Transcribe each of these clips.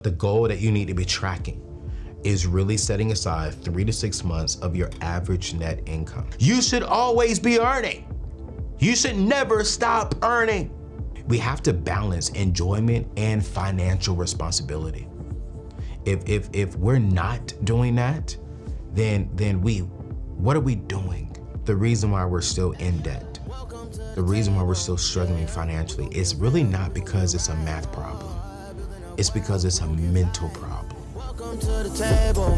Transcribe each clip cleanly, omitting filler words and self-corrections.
The goal that you need to be tracking is really setting aside 3 to 6 months of your average net income. You should always be earning. You should never stop earning. We have to balance enjoyment and financial responsibility. If we're not doing that, then what are we doing? The reason why we're still in debt, the reason why we're still struggling financially is really not because it's a math problem. It's because it's a mental problem. Welcome to the table.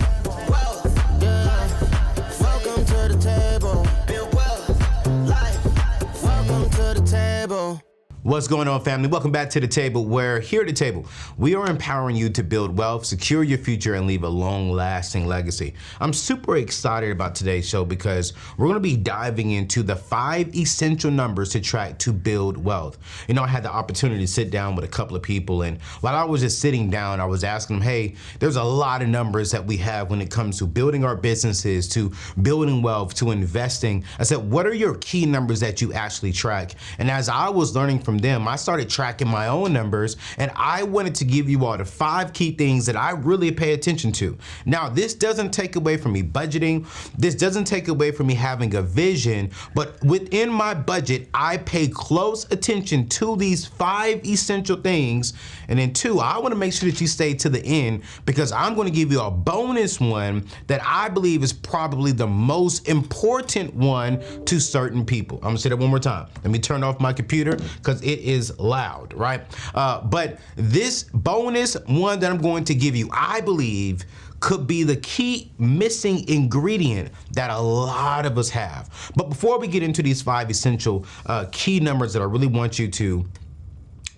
Welcome to the table. Build wealth, life. Welcome to the table. What's going on, family? Welcome back to the table, where here at the table, we are empowering you to build wealth, secure your future, and leave a long-lasting legacy. I'm super excited about today's show because we're going to be diving into the 5 essential numbers to track to build wealth. You know, I had the opportunity to sit down with a couple of people, and while I was just sitting down, I was asking them, hey, there's a lot of numbers that we have when it comes to building our businesses, to building wealth, to investing. I said, what are your key numbers that you actually track? And as I was learning from them, I started tracking my own numbers, and I wanted to give you all the 5 key things that I really pay attention to. Now, this doesn't take away from me budgeting. This doesn't take away from me having a vision, but within my budget, I pay close attention to these 5 essential things. And then 2, I want to make sure that you stay to the end, because I'm going to give you a bonus one that I believe is probably the most important one to certain people. I'm gonna say that one more time. Let me turn off my computer because it is loud, right? But this bonus one that I'm going to give you, I believe, could be the key missing ingredient that a lot of us have. But before we get into these 5 essential key numbers that I really want you to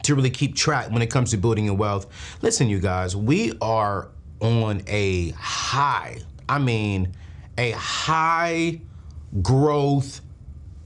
really keep track when it comes to building your wealth, listen, you guys, we are on a high, I mean, a high growth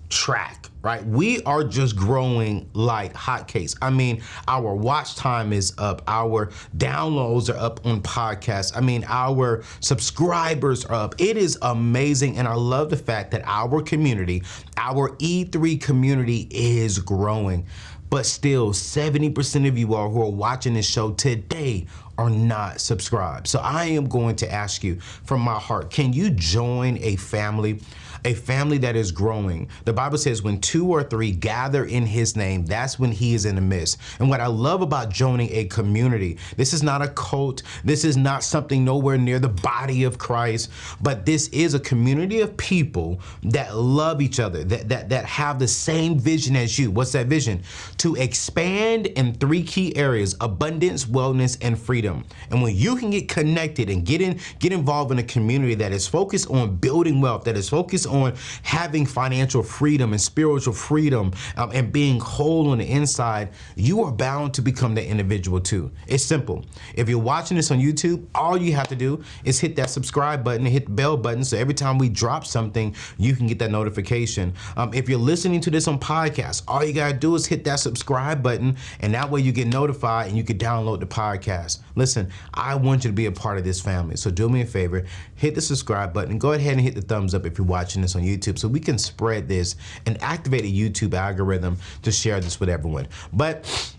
track, right? We are just growing like hotcakes. I mean, our watch time is up, our downloads are up on podcasts. I mean, our subscribers are up. It is amazing, and I love the fact that our community, our E3 community, is growing. But still, 70% of you all who are watching this show today are not subscribed. So I am going to ask you from my heart, can you join a family that is growing? The Bible says when 2 or 3 gather in his name, that's when he is in the midst. And what I love about joining a community, this is not a cult, this is not something nowhere near the body of Christ, but this is a community of people that love each other, that have the same vision as you. What's that vision? To expand in 3 key areas: abundance, wellness, and freedom. And when you can get connected and get involved in a community that is focused on building wealth, that is focused on having financial freedom and spiritual freedom, and being whole on the inside, you are bound to become that individual too. It's simple. If you're watching this on YouTube, all you have to do is hit that subscribe button and hit the bell button, so every time we drop something, you can get that notification. If you're listening to this on podcast, all you gotta do is hit that subscribe button, and that way you get notified and you can download the podcast. Listen, I want you to be a part of this family, so do me a favor, hit the subscribe button, go ahead and hit the thumbs up if you're watching this on YouTube, so we can spread this and activate a YouTube algorithm to share this with everyone. But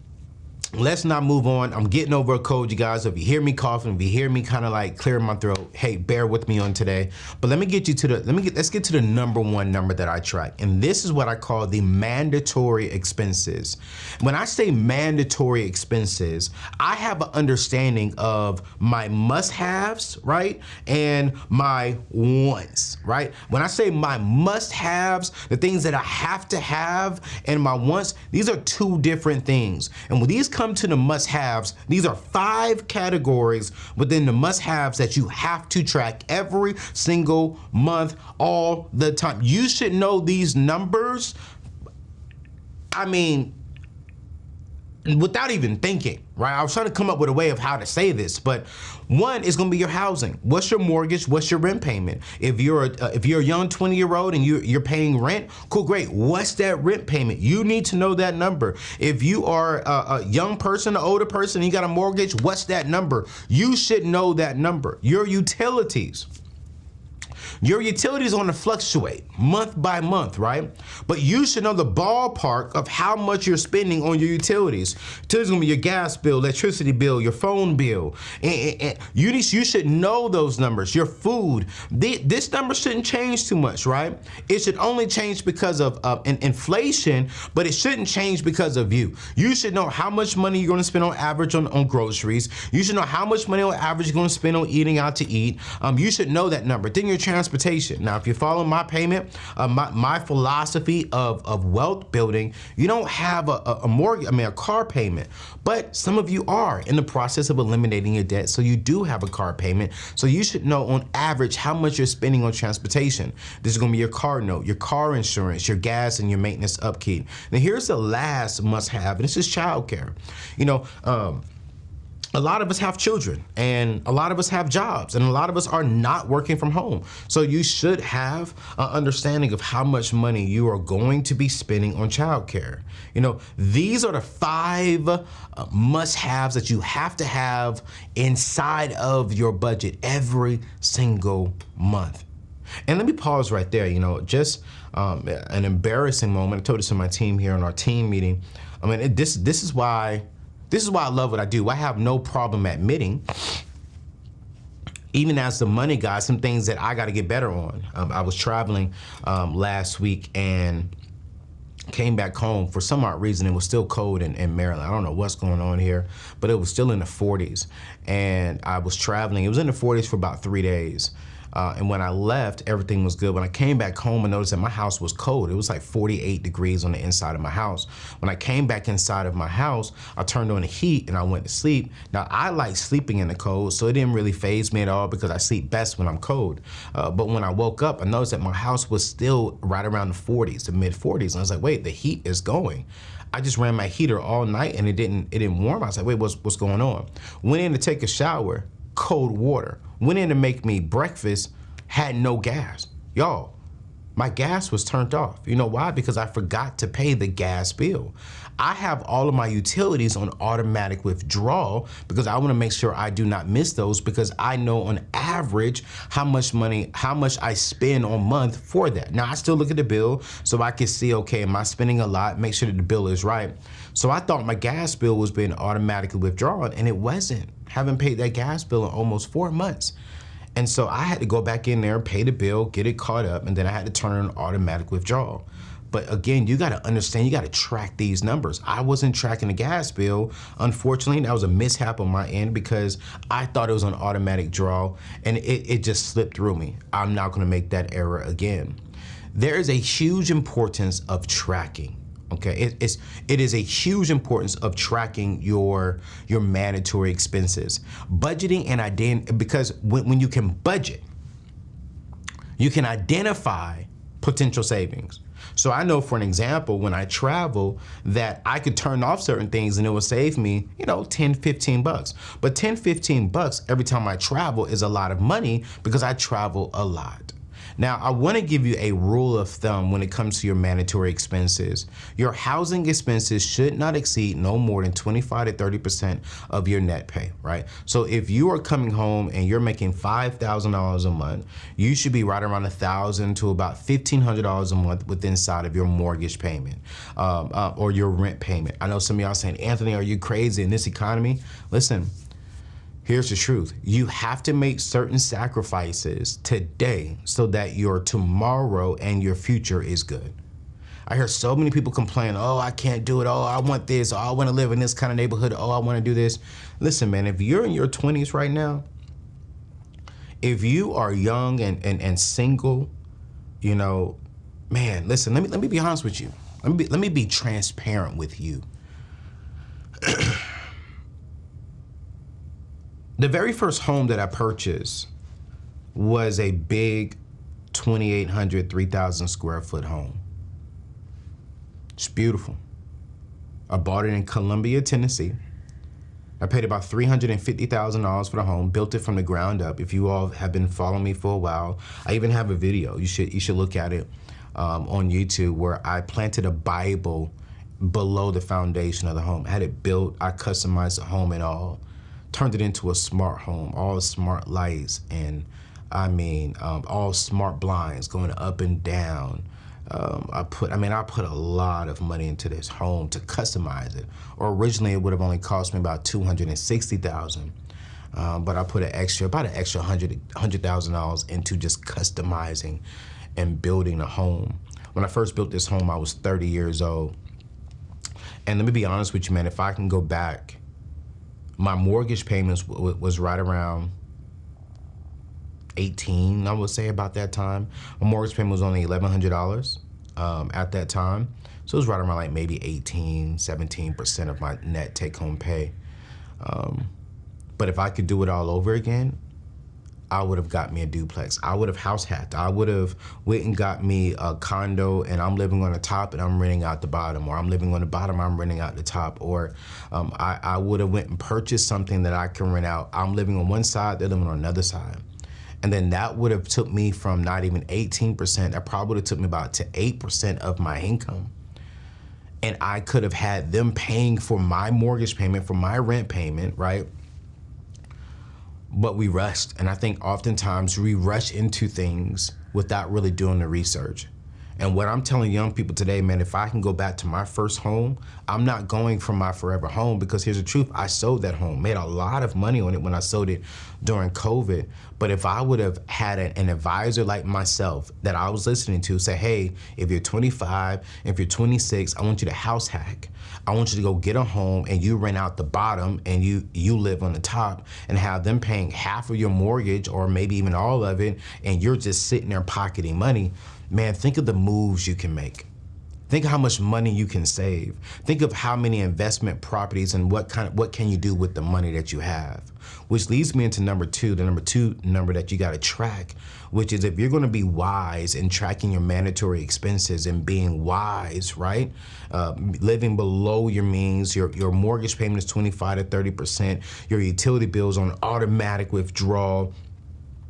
let's not move on. I'm getting over a cold, you guys. If you hear me coughing, if you hear me kind of like clearing my throat, hey, bear with me on today. But let's get to the number 1 number that I track. And this is what I call the mandatory expenses. When I say mandatory expenses, I have an understanding of my must-haves, right? And my wants, right? When I say my must-haves, the things that I have to have, and my wants, these are 2 different things. And when these come to the must-haves, these are 5 categories within the must-haves that you have to track every single month, all the time. You should know these numbers, I mean, without even thinking, right? I was trying to come up with a way of how to say this, but 1 is gonna be your housing. What's your mortgage? What's your rent payment? If you're a young 20-year-old and you're paying rent, cool, great. What's that rent payment? You need to know that number. If you are a young person, an older person, and you got a mortgage, what's that number? You should know that number. Your utilities. Your utilities are going to fluctuate month by month, right? But you should know the ballpark of how much you're spending on your utilities. Utilities going to be your gas bill, electricity bill, your phone bill. And you should know those numbers. Your food. This number shouldn't change too much, right? It should only change because of inflation, but it shouldn't change because of you. You should know how much money you're going to spend on average on groceries. You should know how much money on average you're going to spend on eating out to eat. You should know that number. Then your transportation. Now, if you follow my payment, my philosophy of wealth building, you don't have a mortgage, a car payment, but some of you are in the process of eliminating your debt, so you do have a car payment. So you should know on average how much you're spending on transportation. This is going to be your car note, your car insurance, your gas, and your maintenance upkeep. Now, here's the last must-have, and this is childcare. A lot of us have children, and a lot of us have jobs, and a lot of us are not working from home. So you should have an understanding of how much money you are going to be spending on childcare. These are the 5 must-haves that you have to have inside of your budget every single month. And let me pause right there. Just an embarrassing moment. I told this to my team here in our team meeting. This is why I love what I do. I have no problem admitting, even as the money guy, some things that I got to get better on. I was traveling last week and came back home. For some odd reason, it was still cold in Maryland. I don't know what's going on here, but it was still in the 40s. And I was traveling. It was in the 40s for about 3 days. And when I left, everything was good. When I came back home, I noticed that my house was cold. It was like 48 degrees on the inside of my house. When I came back inside of my house, I turned on the heat and I went to sleep. Now, I like sleeping in the cold, so it didn't really faze me at all because I sleep best when I'm cold. But when I woke up, I noticed that my house was still right around the 40s, the mid 40s. And I was like, wait, the heat is going. I just ran my heater all night and it didn't warm. I was like, wait, what's going on? Went in to take a shower, cold water. Went in to make me breakfast, had no gas. Y'all, my gas was turned off. You know why? Because I forgot to pay the gas bill. I have all of my utilities on automatic withdrawal because I want to make sure I do not miss those, because I know on average how much I spend on month for that. Now, I still look at the bill so I can see, okay, am I spending a lot? Make sure that the bill is right. So I thought my gas bill was being automatically withdrawn, and it wasn't. Haven't paid that gas bill in almost 4 months. And so I had to go back in there, pay the bill, get it caught up, and then I had to turn on automatic withdrawal. But again, you got to understand, you got to track these numbers. I wasn't tracking the gas bill. Unfortunately, that was a mishap on my end because I thought it was an automatic draw, and it just slipped through me. I'm not going to make that error again. There is a huge importance of tracking. Okay, it is a huge importance of tracking your mandatory expenses, budgeting, and because when you can budget, you can identify potential savings. So I know, for an example, when I travel, that I could turn off certain things and it will save me, $10, $15. But $10, $15 every time I travel is a lot of money because I travel a lot. Now, I want to give you a rule of thumb when it comes to your mandatory expenses. Your housing expenses should not exceed no more than 25 to 30% of your net pay, right? So if you are coming home and you're making $5,000 a month, you should be right around $1,000 to about $1,500 a month within inside of your mortgage payment or your rent payment. I know some of y'all saying, Anthony, are you crazy in this economy? Listen. Here's the truth. You have to make certain sacrifices today so that your tomorrow and your future is good. I hear so many people complain, oh, I can't do it. Oh, I want this. Oh, I want to live in this kind of neighborhood. Oh, I want to do this. Listen, man, if you're in your 20s right now, if you are young and single, man, listen, let me be honest with you. Let me be transparent with you. The very first home that I purchased was a big 2,800, 3,000 square foot home. It's beautiful. I bought it in Columbia, Tennessee. I paid about $350,000 for the home, built it from the ground up. If you all have been following me for a while, I even have a video. You should look at it on YouTube, where I planted a Bible below the foundation of the home. I had it built, I customized the home and all. Turned it into a smart home, all smart lights and I mean, all smart blinds going up and down. I put a lot of money into this home to customize it. Or originally it would have only cost me about $260,000. But I put about an extra $100,000 into just customizing and building a home. When I first built this home, I was 30 years old. And let me be honest with you, man, if I can go back, my mortgage payments was right around 18, I would say, about that time. My mortgage payment was only $1,100 at that time. So it was right around like maybe 18, 17% of my net take-home pay. But if I could do it all over again, I would have got me a duplex. I would have house hacked. I would have went and got me a condo and I'm living on the top and I'm renting out the bottom, or I'm living on the bottom, I'm renting out the top, or I would have went and purchased something that I can rent out. I'm living on one side, they're living on another side. And then that would have took me from not even 18%, that probably would have took me about to 8% of my income. And I could have had them paying for my mortgage payment, for my rent payment, right? But we rushed, and I think oftentimes we rush into things without really doing the research. And what I'm telling young people today, man, if I can go back to my first home, I'm not going for my forever home, because here's the truth, I sold that home, made a lot of money on it when I sold it during COVID. But if I would have had an advisor like myself that I was listening to say, hey, if you're 25, if you're 26, I want you to house hack. I want you to go get a home and you rent out the bottom and you live on the top, and have them paying half of your mortgage or maybe even all of it, and you're just sitting there pocketing money. Man, think of the moves you can make. Think of how much money you can save. Think of how many investment properties and what can you do with the money that you have. Which leads me into number two, the number two number that you gotta track, which is if you're gonna be wise in tracking your mandatory expenses and being wise, right? Living below your means, your mortgage payment is 25 to 30%, your utility bills on automatic withdrawal.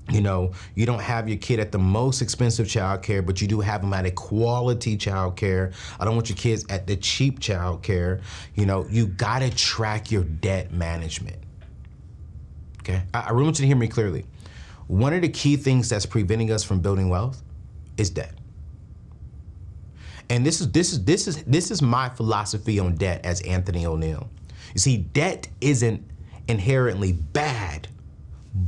You know, you don't have your kid at the most expensive childcare, but you do have them at a quality childcare. I don't want your kids at the cheap childcare. You know, you gotta track your debt management. Okay, I really want you to hear me clearly. One of the key things that's preventing us from building wealth is debt. And this is my philosophy on debt as Anthony ONeal. You see, debt isn't inherently bad,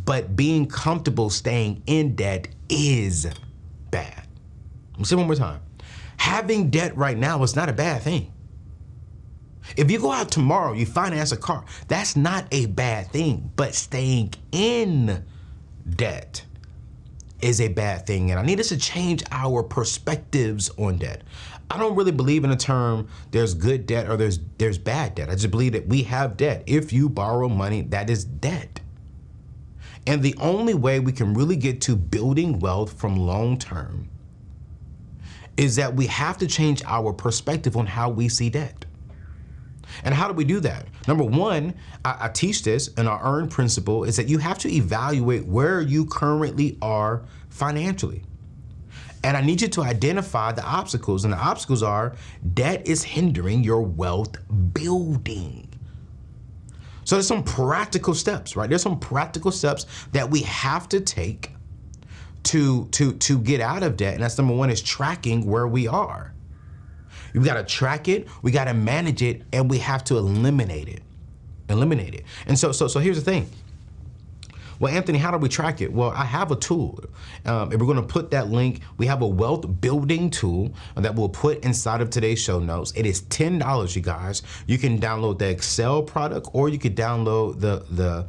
but being comfortable staying in debt is bad. I'll say it one more time. Having debt right now is not a bad thing. If you go out tomorrow, you finance a car, that's not a bad thing, but staying in debt is a bad thing. And I need us to change our perspectives on debt. I don't really believe in the term there's good debt or there's bad debt. I just believe that we have debt. If you borrow money, that is debt. And the only way we can really get to building wealth from long term is that we have to change our perspective on how we see debt. And how do we do that? Number one, I teach this in our EARN principle, is that you have to evaluate where you currently are financially. And I need you to identify the obstacles. And the obstacles are debt is hindering your wealth building. So there's some practical steps, right? There's some practical steps that we have to take to get out of debt. And that's number one, is tracking where we are. You gotta track it, we gotta manage it, and we have to eliminate it. And so here's the thing. Well, Anthony, how do we track it? Well, I have a tool. If we're gonna put that link, we have a wealth building tool that we'll put inside of today's show notes. It is $10, you guys. You can download the Excel product, or you could download the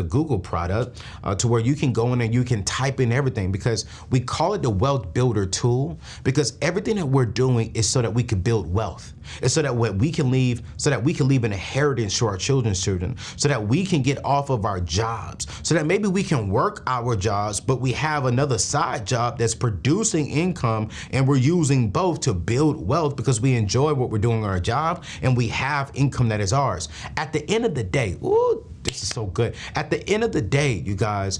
Google product to where you can go in and you can type in everything, because we call it the wealth builder tool, because everything that we're doing is so that we can build wealth. It's so that we can leave an inheritance to our children's children, so that we can get off of our jobs, so that maybe we can work our jobs, but we have another side job that's producing income, and we're using both to build wealth because we enjoy what we're doing on our job and we have income that is ours. At the end of the day, ooh, this is so good. At the end of the day, you guys,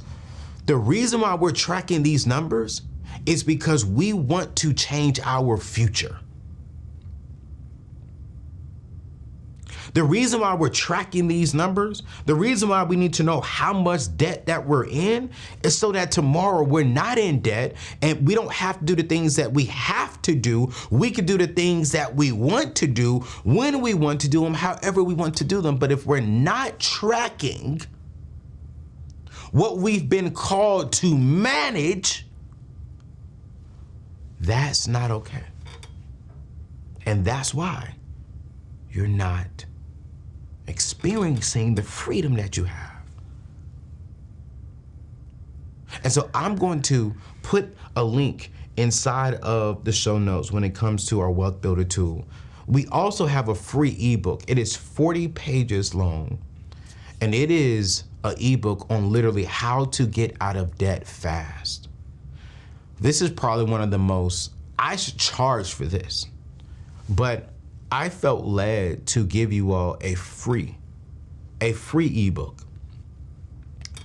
the reason why we're tracking these numbers is because we want to change our future. The reason why we're tracking these numbers, the reason why we need to know how much debt that we're in is so that tomorrow we're not in debt and we don't have to do the things that we have to do. We can do the things that we want to do when we want to do them, however we want to do them. But if we're not tracking what we've been called to manage, that's not okay. And that's why you're not experiencing the freedom that you have. And so I'm going to put a link inside of the show notes when it comes to our Wealth Builder tool. We also have a free ebook. It is 40 pages long, and it is an ebook on literally how to get out of debt fast. This is probably one of the most, I should charge for this, but I felt led to give you all a free ebook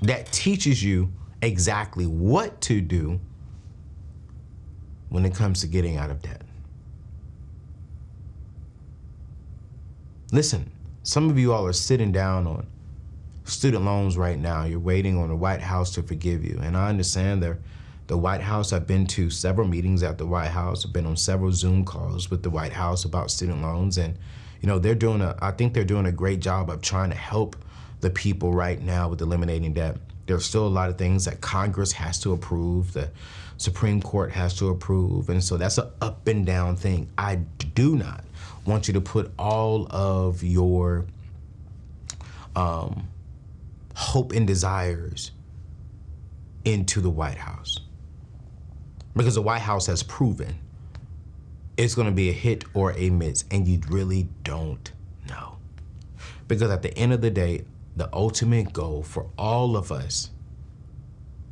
that teaches you exactly what to do when it comes to getting out of debt. Listen, some of you all are sitting down on student loans right now. You're waiting on the White House to forgive you. And I understand the White House, I've been to several meetings at the White House. I've been on several Zoom calls with the White House about student loans. And, you know, I think they're doing a great job of trying to help the people right now with eliminating debt. There's still a lot of things that Congress has to approve, the Supreme Court has to approve. And so that's an up and down thing. I do not want you to put all of your hope and desires into the White House, because the White House has proven it's going to be a hit or a miss, and you really don't know. Because at the end of the day, the ultimate goal for all of us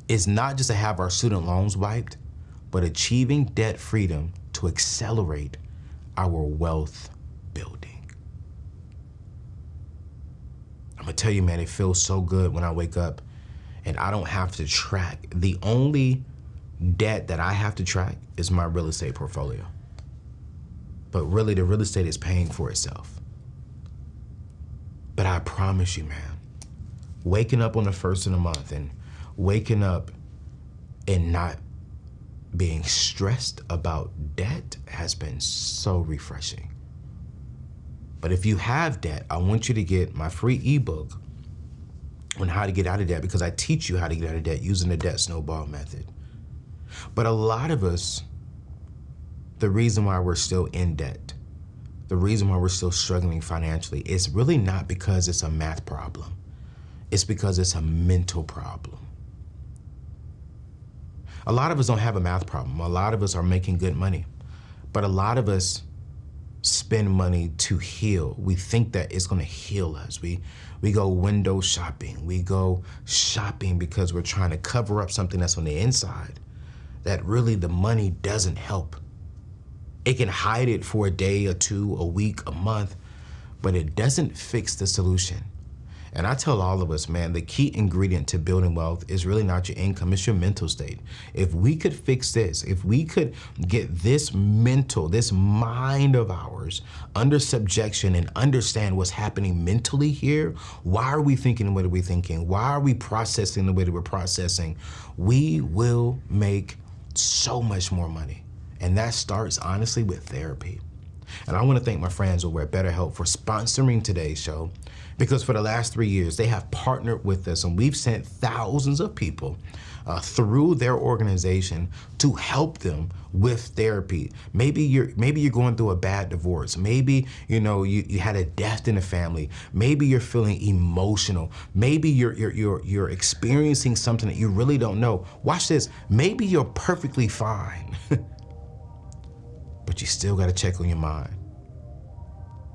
is not just to have our student loans wiped, but achieving debt freedom to accelerate our wealth building. I'm gonna tell you, man, it feels so good when I wake up and I don't have to track. The only debt that I have to track is my real estate portfolio. But really, the real estate is paying for itself. But I promise you, man, waking up on the first of the month and waking up and not being stressed about debt has been so refreshing. But if you have debt, I want you to get my free ebook on how to get out of debt, because I teach you how to get out of debt using the debt snowball method. But a lot of us, the reason why we're still in debt, the reason why we're still struggling financially, is really not because it's a math problem. It's because it's a mental problem. A lot of us don't have a math problem. A lot of us are making good money, but a lot of us spend money to heal. We think that it's gonna heal us. We go window shopping. We go shopping because we're trying to cover up something that's on the inside that really the money doesn't help. It can hide it for a day or two, a week, a month, but it doesn't fix the solution. And I tell all of us, man, the key ingredient to building wealth is really not your income, it's your mental state. If we could fix this, if we could get this mind of ours under subjection and understand what's happening mentally here, why are we thinking the way that we're thinking? Why are we processing the way that we're processing? We will make so much more money. And that starts, honestly, with therapy. And I want to thank my friends over at BetterHelp for sponsoring today's show, because for the last 3 years, they have partnered with us and we've sent thousands of people through their organization to help them with therapy. Maybe you're going through a bad divorce. Maybe you had a death in the family. Maybe you're feeling emotional. Maybe you're experiencing something that you really don't know. Watch this. Maybe you're perfectly fine, but you still got to check on your mind.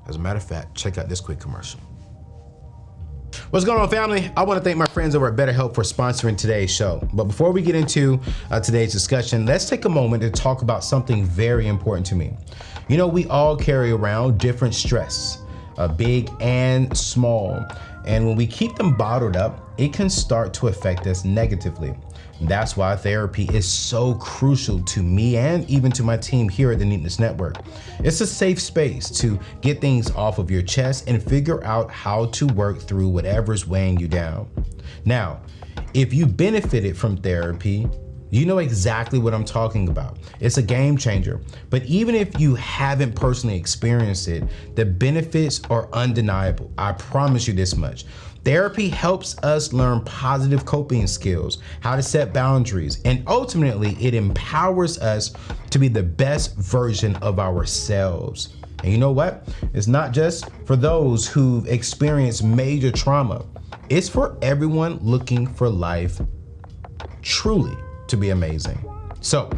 As a matter of fact, check out this quick commercial. What's going on, family? I want to thank my friends over at BetterHelp for sponsoring today's show. But before we get into today's discussion, let's take a moment to talk about something very important to me. We all carry around different stress, big and small. And when we keep them bottled up, it can start to affect us negatively. That's why therapy is so crucial to me and even to my team here at the Neatness Network. It's a safe space to get things off of your chest and figure out how to work through whatever's weighing you down. Now, if you benefited from therapy, you know exactly what I'm talking about. It's a game changer. But even if you haven't personally experienced it, the benefits are undeniable. I promise you this much. Therapy helps us learn positive coping skills, how to set boundaries, and ultimately it empowers us to be the best version of ourselves. And you know what? It's not just for those who've experienced major trauma. It's for everyone looking for life truly to be amazing. So,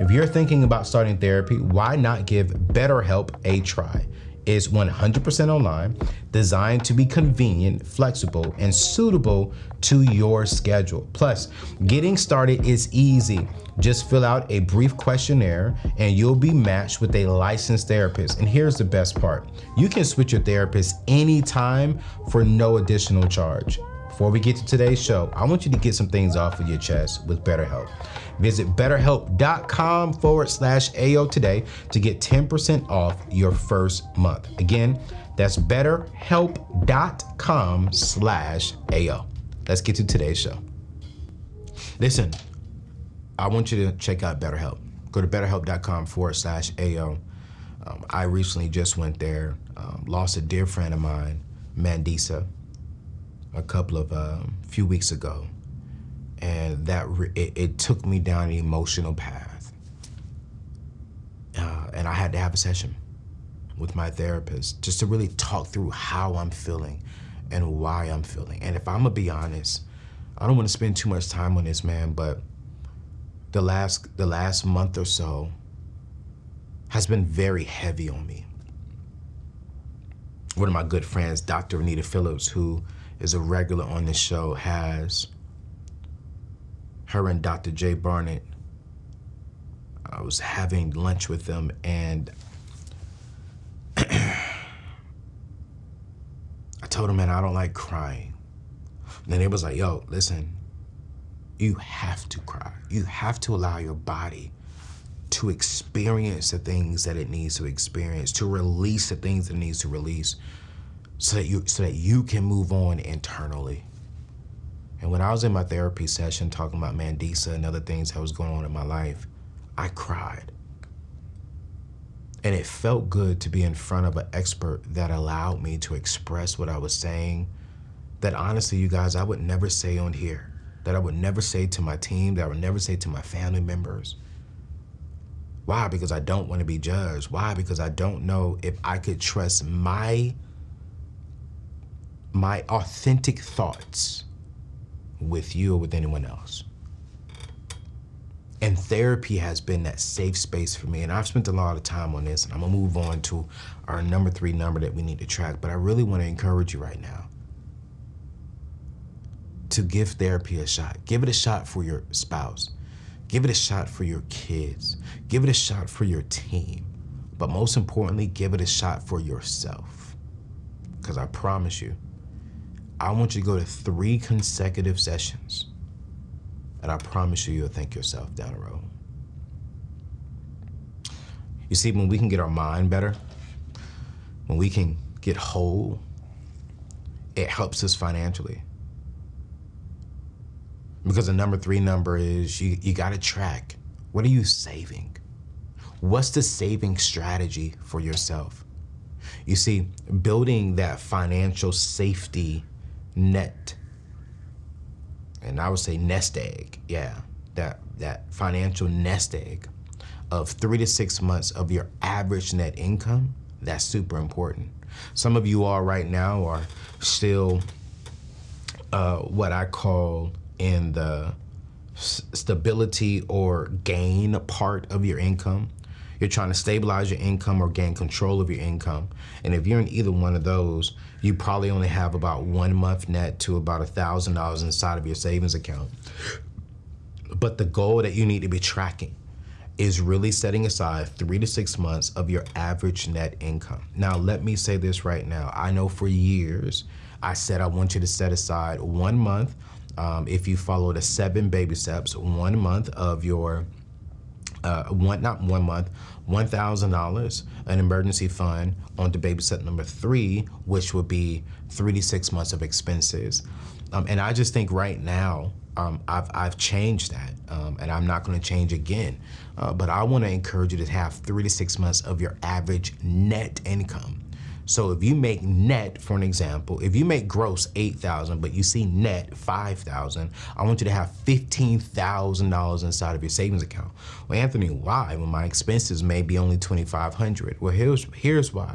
if you're thinking about starting therapy, why not give BetterHelp a try? It's 100% online, designed to be convenient, flexible, and suitable to your schedule. Plus, getting started is easy. Just fill out a brief questionnaire and you'll be matched with a licensed therapist. And here's the best part. You can switch your therapist anytime for no additional charge. Before we get to today's show, I want you to get some things off of your chest with BetterHelp. Visit betterhelp.com/AO today to get 10% off your first month. Again, that's betterhelp.com/AO. Let's get to today's show. Listen, I want you to check out BetterHelp. Go to betterhelp.com/AO. I recently just went there, lost a dear friend of mine, Mandisa, a couple of few weeks ago, and it took me down an emotional path, and I had to have a session with my therapist just to really talk through how I'm feeling and why I'm feeling. And if I'm gonna be honest, I don't want to spend too much time on this, man, but the last month or so has been very heavy on me. One of my good friends, Dr. Anita Phillips, who is a regular on this show, has her and Dr. Jay Barnett. I was having lunch with them, and I told him, man, I don't like crying. And then it was like, yo, listen, you have to cry. You have to allow your body to experience the things that it needs to experience, to release the things that it needs to release, so that you can move on internally. And when I was in my therapy session talking about Mandisa and other things that was going on in my life, I cried. And it felt good to be in front of an expert that allowed me to express what I was saying, that honestly, you guys, I would never say on here, that I would never say to my team, that I would never say to my family members. Why? Because I don't want to be judged. Why? Because I don't know if I could trust my authentic thoughts with you or with anyone else. And therapy has been that safe space for me. And I've spent a lot of time on this, and I'm gonna move on to our number 3 number that we need to track. But I really want to encourage you right now to give therapy a shot. Give it a shot for your spouse. Give it a shot for your kids. Give it a shot for your team. But most importantly, give it a shot for yourself. Because I promise you, I want you to go to 3 consecutive sessions, and I promise you'll thank yourself down the road. You see, when we can get our mind better, when we can get whole, it helps us financially. Because the number 3 number is you gotta track, what are you saving? What's the saving strategy for yourself? You see, building that financial safety net, and I would say nest egg, yeah, that financial nest egg of 3 to 6 months of your average net income, that's super important. Some of you all right now are still what I call in the stability or gain part of your income. You're trying to stabilize your income or gain control of your income. And if you're in either one of those, you probably only have about 1 month net to about $1,000 inside of your savings account. But the goal that you need to be tracking is really setting aside 3 to 6 months of your average net income. Now, let me say this right now. I know for years, I said I want you to set aside 1 month. If you follow the 7 baby steps, 1 month of your, not 1 month, $1,000, an emergency fund on to baby step number 3, which would be 3 to 6 months of expenses. And I just think right now, I've changed that, and I'm not going to change again. But I want to encourage you to have 3 to 6 months of your average net income. So if you make net, for an example, if you make gross $8,000, but you see net $5,000, I want you to have $15,000 inside of your savings account. Well, Anthony, why? When my expenses may be only $2,500. Well, here's why.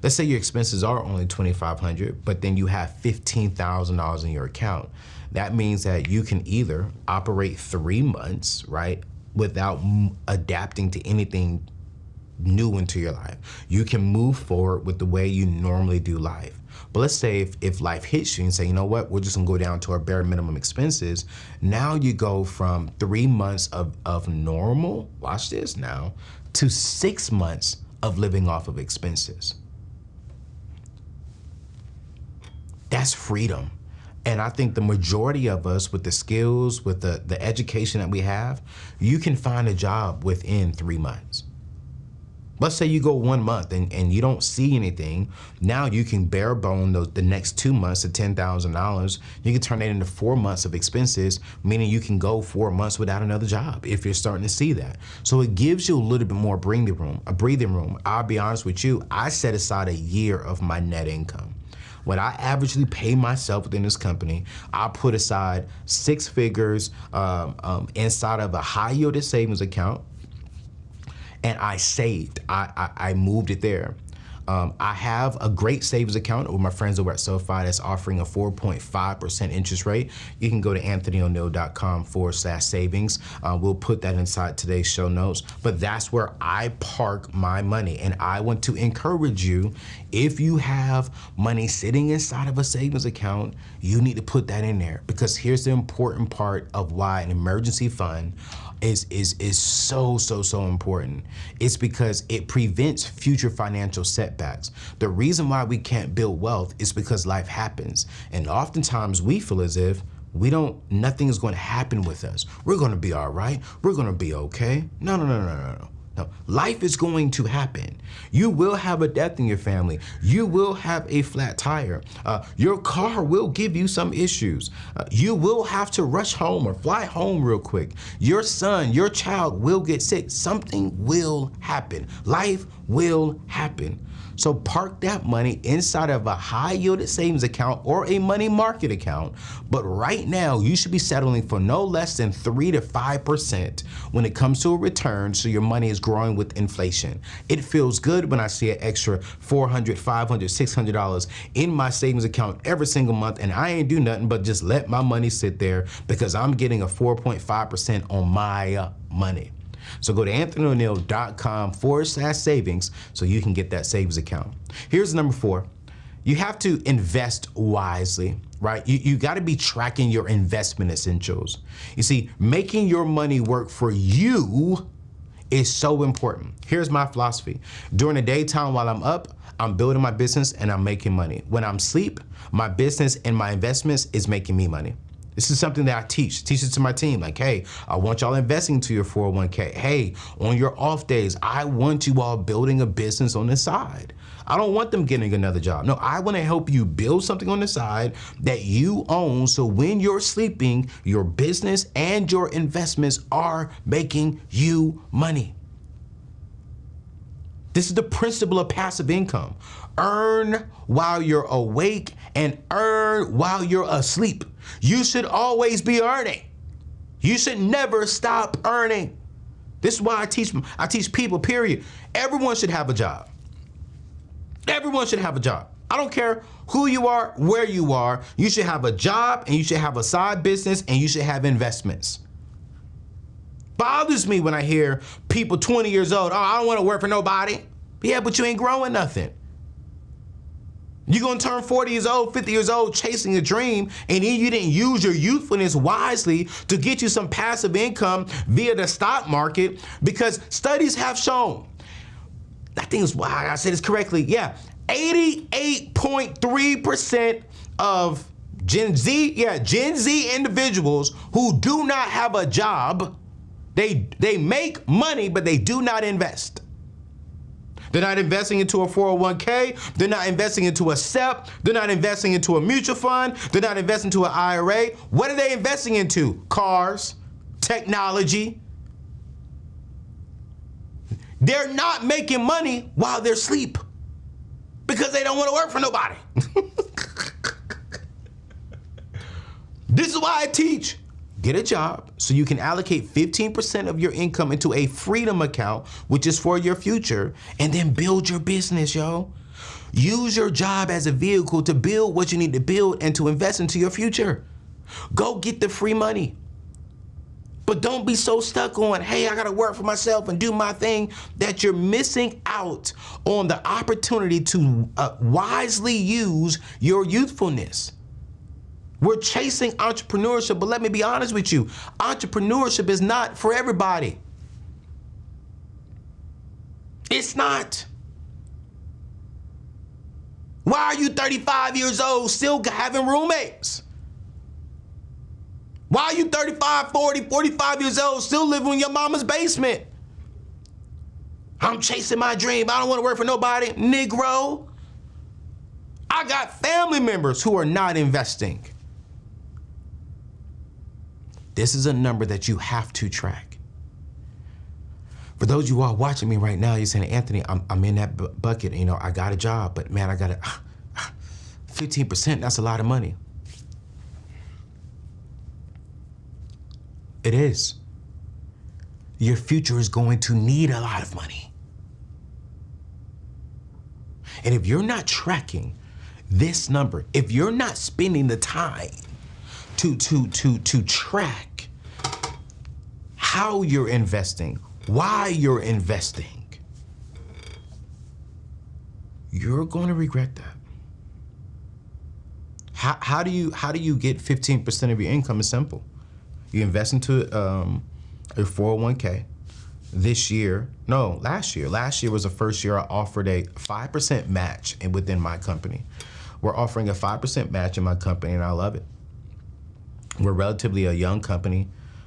Let's say your expenses are only $2,500, but then you have $15,000 in your account. That means that you can either operate 3 months, right, without adapting to anything new into your life. You can move forward with the way you normally do life. But let's say if life hits you and say, you know what, we're just gonna go down to our bare minimum expenses. Now you go from 3 months of normal, watch this now, to 6 months of living off of expenses. That's freedom. And I think the majority of us, with the skills, with the education that we have, you can find a job within 3 months. Let's say you go 1 month and you don't see anything. Now you can bare bone the next 2 months to $10,000. You can turn it into 4 months of expenses, meaning you can go 4 months without another job if you're starting to see that. So it gives you a little bit more breathing room. I'll be honest with you, I set aside a year of my net income. When I averagely pay myself within this company, I put aside 6 figures inside of a high yielded savings account, and I saved. I moved it there. I have a great savings account with my friends over at SoFi that's offering a 4.5% interest rate. You can go to AnthonyONeal.com/savings. We'll put that inside today's show notes, but that's where I park my money. And I want to encourage you, if you have money sitting inside of a savings account, you need to put that in there, because here's the important part of why an emergency fund is so important. It's because it prevents future financial setbacks. The reason why we can't build wealth is because life happens. And oftentimes we feel as if nothing is going to happen with us. We're going to be all right. We're going to be okay. No. No, life is going to happen. You will have a death in your family. You will have a flat tire. Your car will give you some issues. You will have to rush home or fly home real quick. Your son, your child will get sick. Something will happen. Life will happen. So park that money inside of a high yielded savings account or a money market account. But right now, you should be settling for no less than 3 to 5% when it comes to a return, so your money is growing with inflation. It feels good when I see an extra $400, $500, $600 in my savings account every single month, and I ain't do nothing but just let my money sit there because I'm getting a 4.5% on my money. So go to AnthonyONeal.com/savings so you can get that savings account. Here's number 4. You have to invest wisely, right? You got to be tracking your investment essentials. You see, making your money work for you is so important. Here's my philosophy. During the daytime while I'm up, I'm building my business and I'm making money. When I'm asleep, my business and my investments is making me money. This is something that I teach it to my team. Like, hey, I want y'all investing to your 401k. Hey, on your off days, I want you all building a business on the side. I don't want them getting another job. No, I want to help you build something on the side that you own, so when you're sleeping, your business and your investments are making you money. This is the principle of passive income. Earn while you're awake and earn while you're asleep. You should always be earning. You should never stop earning. This is why I teach people, period. Everyone should have a job. Everyone should have a job. I don't care who you are, where you are. You should have a job, and you should have a side business, and you should have investments. Bothers me when I hear people 20 years old, oh, I don't want to work for nobody. Yeah, but you ain't growing nothing. You're going to turn 40 years old, 50 years old, chasing a dream, and then you didn't use your youthfulness wisely to get you some passive income via the stock market, because studies have shown, I think it's why I said this correctly, 88.3% of Gen Z individuals who do not have a job. They make money, but they do not invest. They're not investing into a 401k. They're not investing into a SEP. They're not investing into a mutual fund. They're not investing into an IRA. What are they investing into? Cars, technology. They're not making money while they're asleep because they don't want to work for nobody. This is why I teach. Get a job so you can allocate 15% of your income into a freedom account, which is for your future, and then build your business, yo. Use your job as a vehicle to build what you need to build and to invest into your future. Go get the free money. But don't be so stuck on, hey, I gotta work for myself and do my thing, that you're missing out on the opportunity to wisely use your youthfulness. We're chasing entrepreneurship, but let me be honest with you. Entrepreneurship is not for everybody. It's not. Why are you 35 years old still having roommates? Why are you 35, 40, 45 years old still living in your mama's basement? I'm chasing my dream. I don't want to work for nobody. Negro. I got family members who are not investing. This is a number that you have to track. For those of you who are watching me right now, you're saying, Anthony, I'm in that bucket. You know, I got a job, but man, I got 15%, that's a lot of money. It is. Your future is going to need a lot of money. And if you're not tracking this number, if you're not spending the time to track how you're investing, why you're investing, you're going to regret that. How do you get 15% of your income? It's simple. You invest into a 401k. Last year was the first year I offered a 5% match within my company. We're offering a 5% match in my company, and I love it. We're relatively a young company,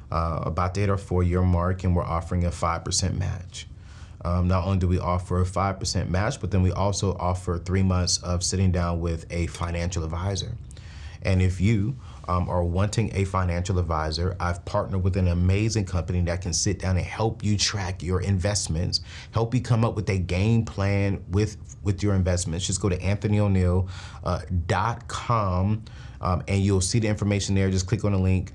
about to hit our 4-year mark, and we're offering a 5% match. Not only do we offer a 5% match, but then we also offer 3 months of sitting down with a financial advisor. And if you are wanting a financial advisor, I've partnered with an amazing company that can sit down and help you track your investments, help you come up with a game plan with your investments. Just go to AnthonyONeal.com and you'll see the information there. Just click on the link,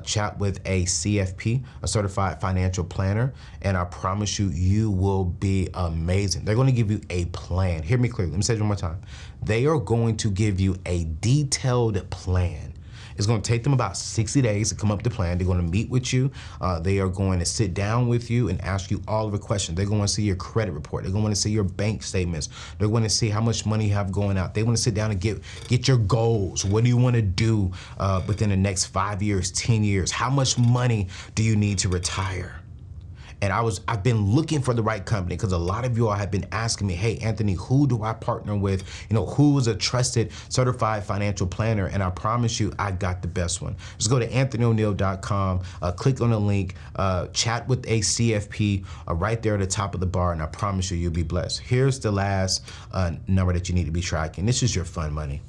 chat with a CFP, a certified financial planner, and I promise you, you will be amazing. They're going to give you a plan. Hear me clearly. Let me say it one more time. They are going to give you a detailed plan. It's going to take them about 60 days to come up with the plan. They're going to meet with you. They are going to sit down with you and ask you all of the questions. They're going to see your credit report. They're going to see your bank statements. They're going to see how much money you have going out. They want to sit down and get your goals. What do you want to do within the next 5 years, 10 years? How much money do you need to retire? And I've been looking for the right company because a lot of you all have been asking me, hey, Anthony, who do I partner with? You know, who is a trusted certified financial planner? And I promise you, I got the best one. Just go to AnthonyONeal.com, click on the link, chat with a CFP right there at the top of the bar, and I promise you, you'll be blessed. Here's the last number that you need to be tracking. This is your fun money.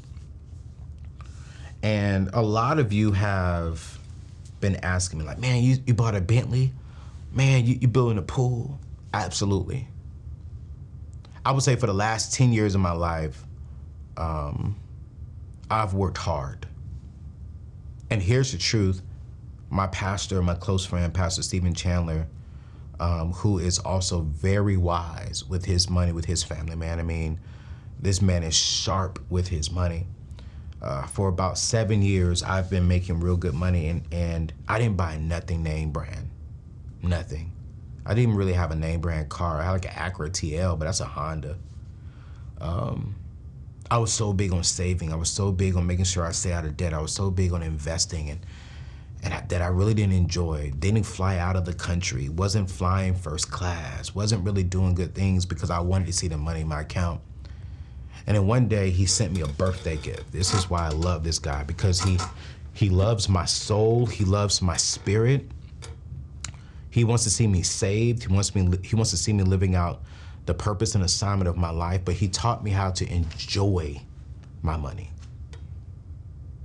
And a lot of you have been asking me like, man, you bought a Bentley? Man, you building a pool? Absolutely. I would say for the last 10 years of my life, I've worked hard. And here's the truth. My pastor, my close friend, Pastor Stephen Chandler, who is also very wise with his money, with his family, man. I mean, this man is sharp with his money. For about 7 years, I've been making real good money, and I didn't buy nothing name brand. Nothing. I didn't really have a name brand car. I had like an Acura TL, but that's a Honda. I was so big on saving. I was so big on making sure I stay out of debt. I was so big on investing and that I really didn't enjoy. Didn't fly out of the country. Wasn't flying first class. Wasn't really doing good things because I wanted to see the money in my account. And then one day he sent me a birthday gift. This is why I love this guy, because he loves my soul. He loves my spirit. He wants to see me saved. He wants to see me living out the purpose and assignment of my life, but he taught me how to enjoy my money.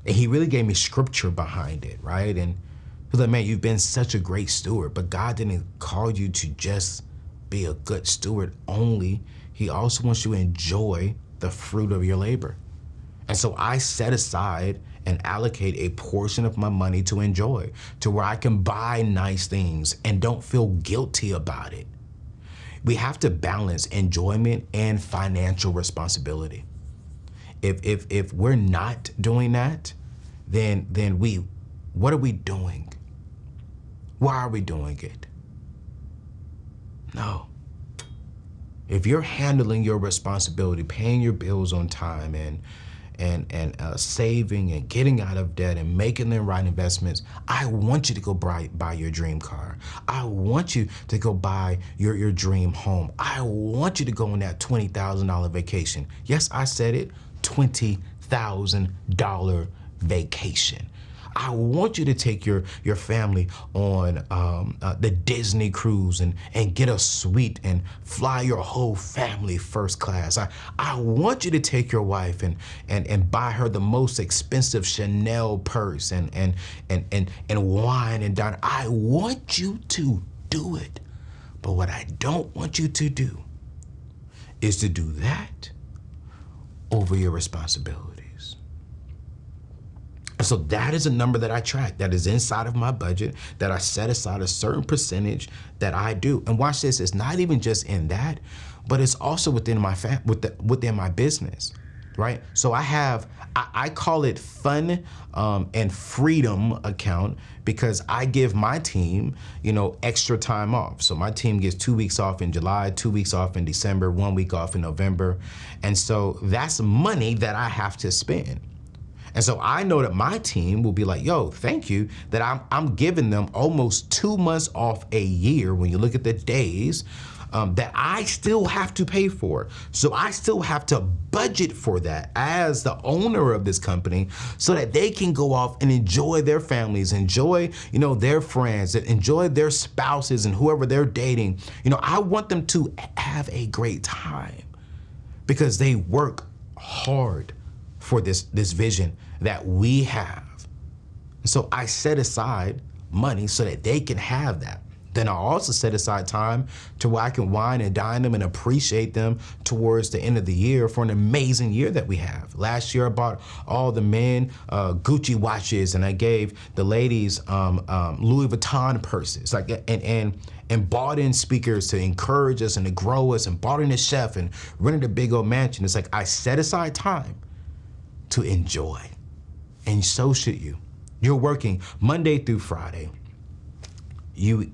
And he really gave me scripture behind it, right? And he was like, man, you've been such a great steward, but God didn't call you to just be a good steward only. He also wants you to enjoy the fruit of your labor. And so I set aside and allocate a portion of my money to enjoy, to where I can buy nice things and don't feel guilty about it. We have to balance enjoyment and financial responsibility. If we're not doing that, then what are we doing? Why are we doing it? No. If you're handling your responsibility, paying your bills on time and saving and getting out of debt and making the right investments, I want you to go buy your dream car. I want you to go buy your dream home. I want you to go on that $20,000 vacation. Yes, I said it, $20,000 vacation. I want you to take your family on the Disney cruise and get a suite and fly your whole family first class. I want you to take your wife and buy her the most expensive Chanel purse and wine and dine. I want you to do it. But what I don't want you to do is to do that over your responsibilities. So that is a number that I track, that is inside of my budget, that I set aside a certain percentage that I do. And watch this, it's not even just in that, but it's also within my within my business, right? So I call it fun and freedom account, because I give my team, extra time off. So my team gets 2 weeks off in July, 2 weeks off in December, 1 week off in November. And so that's money that I have to spend. And so I know that my team will be like, yo, thank you, that I'm giving them almost 2 months off a year when you look at the days that I still have to pay for. So I still have to budget for that as the owner of this company, so that they can go off and enjoy their families, enjoy, their friends, enjoy their spouses and whoever they're dating. I want them to have a great time, because they work hard for this vision that we have. So I set aside money so that they can have that. Then I also set aside time to where I can wine and dine them and appreciate them towards the end of the year for an amazing year that we have. Last year I bought all the men Gucci watches, and I gave the ladies Louis Vuitton purses, and bought in speakers to encourage us and to grow us, and bought in a chef and rented a big old mansion. It's like I set aside time to enjoy. And so should you. You're working Monday through Friday. You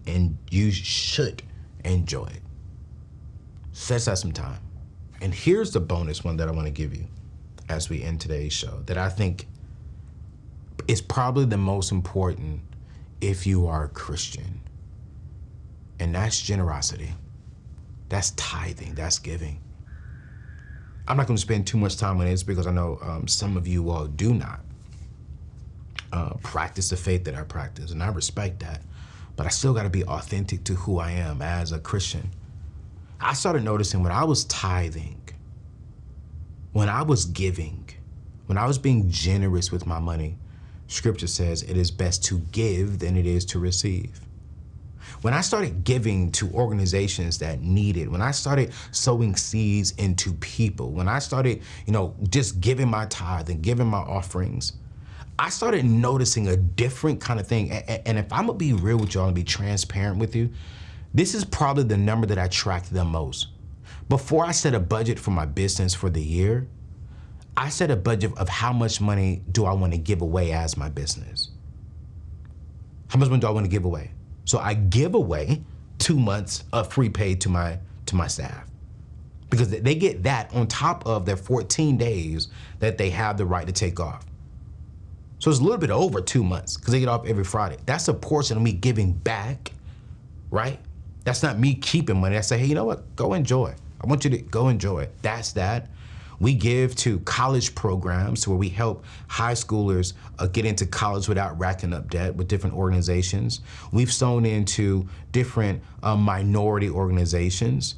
should enjoy it. Set aside some time. And here's the bonus one that I want to give you as we end today's show, that I think is probably the most important if you are a Christian. And that's generosity. That's tithing. That's giving. I'm not going to spend too much time on this, because I know some of you all do not practice the faith that I practice, and I respect that. But I still got to be authentic to who I am as a Christian. I started noticing when I was tithing, when I was giving, when I was being generous with my money, Scripture says it is best to give than it is to receive. When I started giving to organizations that need it, when I started sowing seeds into people, when I started, just giving my tithe and giving my offerings, I started noticing a different kind of thing. And if I'm gonna be real with y'all and be transparent with you, this is probably the number that I tracked the most. Before I set a budget for my business for the year, I set a budget of how much money do I want to give away as my business. How much money do I want to give away? So I give away 2 months of free pay to my staff, because they get that on top of their 14 days that they have the right to take off. So it's a little bit over 2 months, because they get off every Friday. That's a portion of me giving back, right? That's not me keeping money. I say, hey, you know what? Go enjoy. I want you to go enjoy. That's that. We give to college programs where we help high schoolers get into college without racking up debt with different organizations. We've sown into different minority organizations.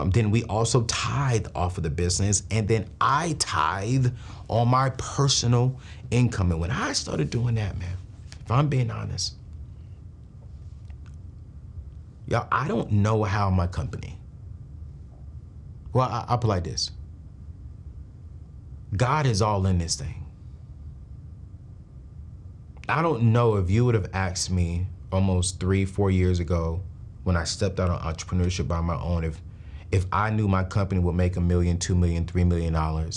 Then we also tithe off of the business, and then I tithe on my personal income. And when I started doing that, man, if I'm being honest, y'all, I don't know how my company, well, I'll put it like this. God is all in this thing. I don't know if you would have asked me almost 3-4 years ago when I stepped out on entrepreneurship by my own, if I knew my company would make $1 million, $2 million, $3 million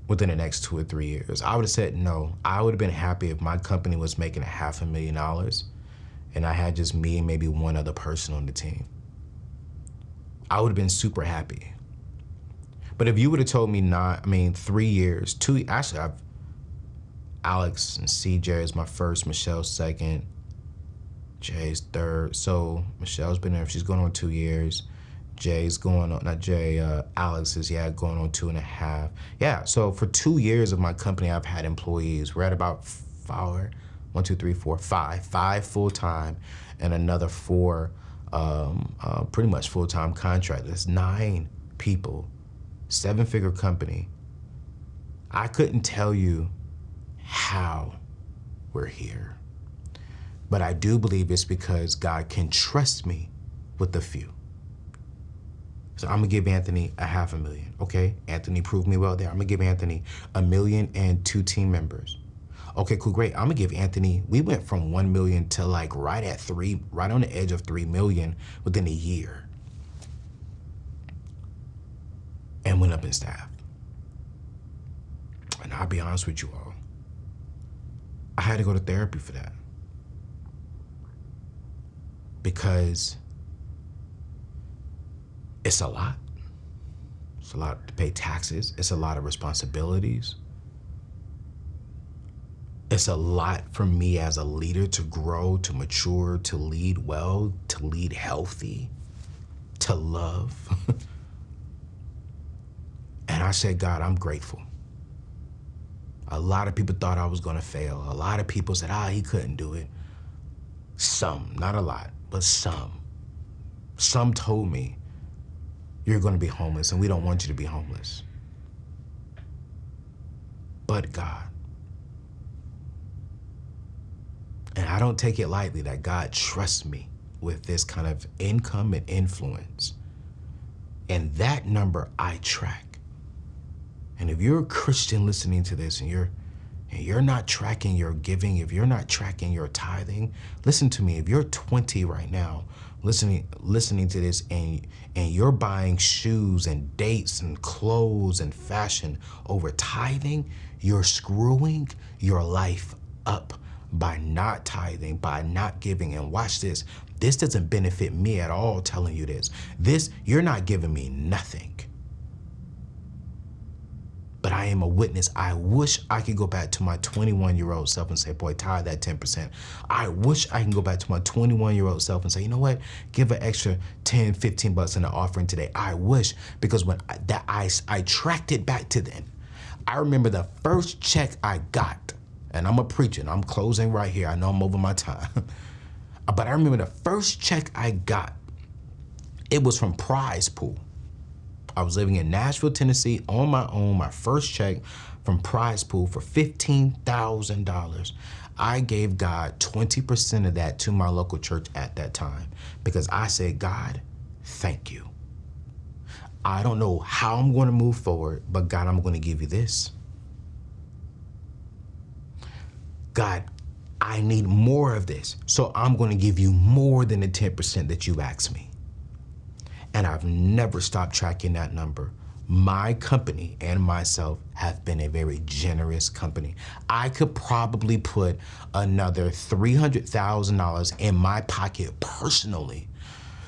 within the next 2 or 3 years. I would have said no. I would have been happy if my company was making $500,000 and I had just me and maybe one other person on the team. I would have been super happy. But if you would have told me 3 years, actually Alex and CJ is my first, Michelle's second, Jay's third. So Michelle's been there, she's going on 2 years. Jay's going on, Alex is, going on 2.5. Yeah, so for 2 years of my company, I've had employees. We're at about 5 full-time and another 4 pretty much full-time contract. That's 9 people, 7-figure company. I couldn't tell you how we're here, but I do believe it's because God can trust me with the few. So I'm gonna give Anthony $500,000, okay? Anthony proved me well there. I'm gonna give Anthony $1 million and 2 team members. Okay, cool, great. I'm gonna give Anthony, we went from 1 million to like right on the edge of 3 million within a year. And went up in staff. And I'll be honest with you all, I had to go to therapy for that. Because it's a lot. It's a lot to pay taxes. It's a lot of responsibilities. It's a lot for me as a leader to grow, to mature, to lead well, to lead healthy, to love. And I said, God, I'm grateful. A lot of people thought I was gonna fail. A lot of people said, he couldn't do it. Some, not a lot, but some. Some told me, you're gonna be homeless and we don't want you to be homeless. But God. And I don't take it lightly that God trusts me with this kind of income and influence. And that number I track. And if you're a Christian listening to this and you're not tracking your giving, if you're not tracking your tithing, listen to me. If you're 20 right now, listening to this and you're buying shoes and dates and clothes and fashion over tithing, you're screwing your life up by not tithing, by not giving. And watch this. This doesn't benefit me at all telling you this. You're not giving me nothing. But I am a witness. I wish I could go back to my 21-year-old self and say, boy, tithe that 10%. I wish I can go back to my 21-year-old self and say, you know what? Give an extra 10, 15 bucks in the offering today. I wish, because when I tracked it back to then. I remember the first check I got, and I'm a preacher, and I'm closing right here. I know I'm over my time. But I remember the first check I got, it was from Prize Pool. I was living in Nashville, Tennessee on my own, my first check from Prize Pool for $15,000. I gave God 20% of that to my local church at that time because I said, God, thank you. I don't know how I'm going to move forward, but God, I'm going to give you this. God, I need more of this, so I'm going to give you more than the 10% that you asked me. And I've never stopped tracking that number. My company and myself have been a very generous company. I could probably put another $300,000 in my pocket personally,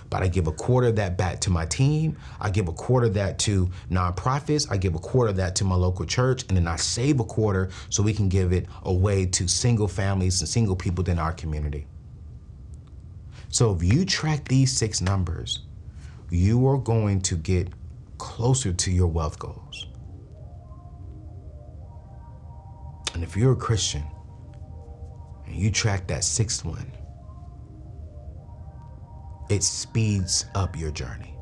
but I give a quarter of that back to my team. I give a quarter of that to nonprofits. I give a quarter of that to my local church, and then I save a quarter so we can give it away to single families and single people in our community. So if you track these 6 numbers, you are going to get closer to your wealth goals. And if you're a Christian and you track that sixth one, it speeds up your journey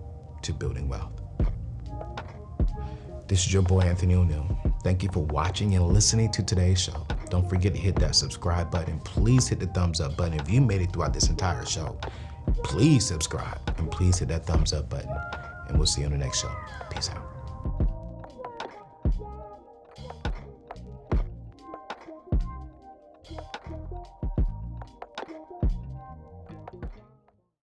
to building wealth. This is your boy, Anthony ONeal. Thank you for watching and listening to today's show. Don't forget to hit that subscribe button. Please hit the thumbs up button. If you made it throughout this entire show, please subscribe and please hit that thumbs up button. And we'll see you on the next show. Peace out.